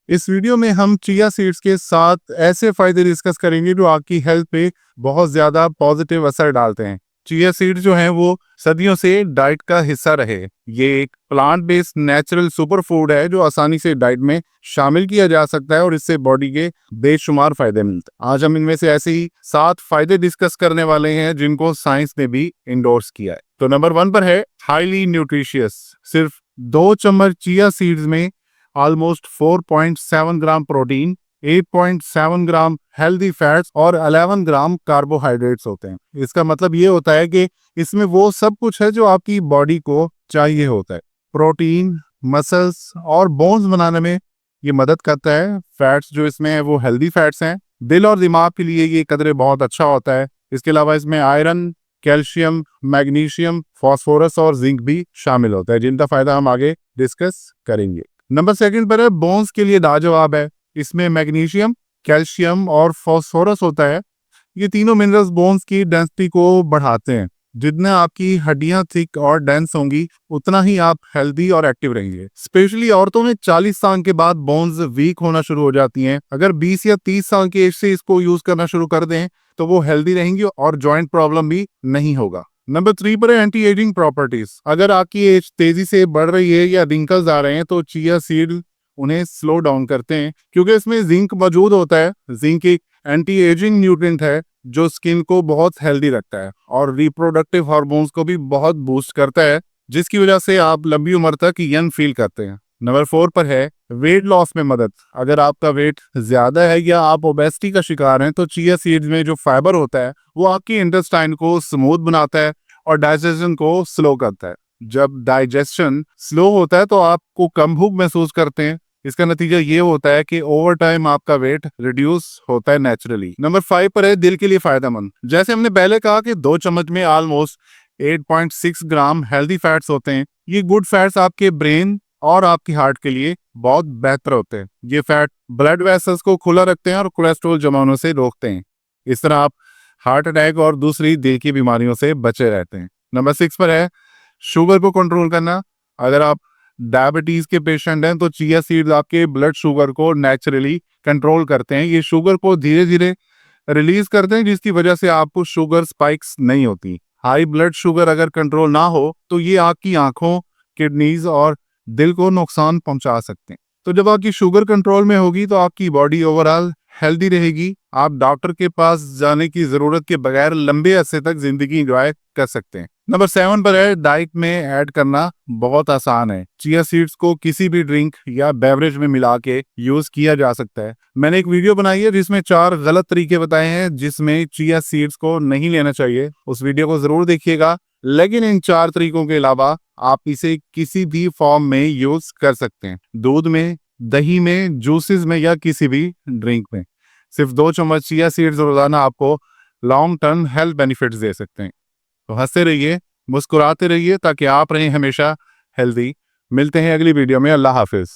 इस वीडियो में हम चिया सीड्स के 7 ऐसे फायदे डिस्कस करेंगे जो आपकी हेल्थ पे बहुत ज्यादा पॉजिटिव असर डालते हैं। चिया सीड्स जो हैं वो सदियों से डाइट का हिस्सा रहे। ये एक plant based natural super food है जो आसानी से डाइट में शामिल किया जा सकता है और इससे बॉडी के बेशुमार फायदे मिलते हैं। आज हम इनमें से ऐसे ही 7 फायदे डिस्कस करने वाले हैं जिनको साइंस ने भी इंडोर्स किया है। तो नंबर 1 पर है हाईली न्यूट्रिशियस। सिर्फ 2 चम्मच चिया सीड्स में ऑलमोस्ट 4.7 ग्राम प्रोटीन, 8.7 ग्राम हेल्दी फैट्स और 11 ग्राम कार्बोहाइड्रेट्स होते हैं। इसका मतलब ये होता है कि इसमें वो सब कुछ है जो आपकी बॉडी को चाहिए होता है। प्रोटीन मसल्स और बोन्स बनाने में ये मदद करता है। फैट्स जो इसमें है वो हेल्दी फैट्स हैं। दिल और दिमाग के लिए ये कदरे बहुत अच्छा होता है। इसके अलावा इसमें आयरन, कैल्शियम, मैग्नीशियम, फास्फोरस और जिंक भी शामिल होता है जिनका फायदा हम आगे डिस्कस करेंगे। नंबर 2 पर है बोन्स के लिए लाजवाब है। इसमें मैग्नीशियम, कैल्शियम और फास्फोरस होता है। ये तीनों मिनरल्स बोन्स की डेंसिटी को बढ़ाते हैं। जितना आपकी हड्डियां थिक और डेंस होंगी उतना ही आप हेल्दी और एक्टिव रहेंगे। स्पेशली औरतों में 40 साल के बाद बोन्स वीक होना शुरू हो जाती हैं। अगर 20 या 30 साल की एज से इसको यूज करना शुरू कर दें तो वो हेल्दी रहेंगी और जॉइंट प्रॉब्लम भी नहीं होगा। नंबर 3 पर है एंटी एजिंग प्रॉपर्टीज। अगर आपकी एज तेजी से बढ़ रही है या रिंकल्स आ रहे हैं तो चिया सीड उन्हें स्लो डाउन करते हैं क्योंकि इसमें जिंक मौजूद होता है। जिंक एक एंटी एजिंग न्यूट्रिएंट है जो स्किन को बहुत हेल्दी रखता है और रिप्रोडक्टिव हार्मोन्स को भी बहुत बूस्ट करता है जिसकी वजह से आप लंबी उम्र तक यंग फील करते हैं। नंबर 4 पर है वेट लॉस में मदद। अगर आपका वेट ज्यादा है या आप ओबेसिटी का शिकार हैं तो चिया सीड्स में जो फाइबर होता है वो आपकी इंटेस्टाइन को स्मूथ बनाता है और डाइजेशन को स्लो करता है। जब डाइजेशन स्लो होता है तो आपको कम भूख महसूस करते हैं। इसका नतीजा ये होता है कि ओवर टाइम आपका वेट रिड्यूस होता है नेचुरली। नंबर 5 पर है दिल के लिए फायदेमंद। जैसे हमने पहले कहा कि 2 चम्मच में ऑलमोस्ट 8.6 ग्राम हेल्दी फैट्स होते हैं। ये गुड फैट्स आपके ब्रेन और आपकी हार्ट के लिए बहुत बेहतर होते हैं। ये फैट ब्लड वेसल्स को खुला रखते हैं और कोलेस्ट्रॉल जमा होने से रोकते हैं। इस तरह आप हार्ट अटैक और दूसरी दिल की बीमारियों से बचे रहते हैं। नंबर 6 पर है शुगर को कंट्रोल करना। अगर आप डायबिटीज के पेशेंट हैं तो चिया सीड्स आपके ब्लड शुगर को नेचुरली कंट्रोल करते हैं। ये शुगर को धीरे धीरे रिलीज करते हैं जिसकी वजह से आपको शुगर स्पाइक्स नहीं होती। हाई ब्लड शुगर अगर कंट्रोल ना हो तो ये आपकी आंखों, किडनीज और दिल को नुकसान पहुंचा सकते हैं। तो जब आपकी शुगर कंट्रोल में होगी तो आपकी बॉडी ओवरऑल हेल्दी रहेगी। आप डॉक्टर के पास जाने की जरूरत के बगैर लंबे अरसे तक जिंदगी एंजॉय कर सकते हैं। नंबर 7 पर है डाइट में ऐड करना बहुत आसान है। चिया सीड्स को किसी भी ड्रिंक या बेवरेज में मिला के यूज किया जा सकता है। मैंने एक वीडियो बनाई है जिसमें 4 गलत तरीके बताए हैं जिसमें चिया सीड्स को नहीं लेना चाहिए। उस वीडियो को जरूर देखिएगा। लेकिन इन 4 तरीकों के अलावा आप इसे किसी भी फॉर्म में यूज कर सकते हैं। दूध में, दही में, जूसेस में या किसी भी ड्रिंक में। सिर्फ 2 चम्मच चिया सीड्स रोजाना आपको लॉन्ग टर्म हेल्थ बेनिफिट्स दे सकते हैं। तो हंसते रहिए, मुस्कुराते रहिए ताकि आप रहें हमेशा हेल्दी। मिलते हैं अगली वीडियो में। अल्लाह हाफिज।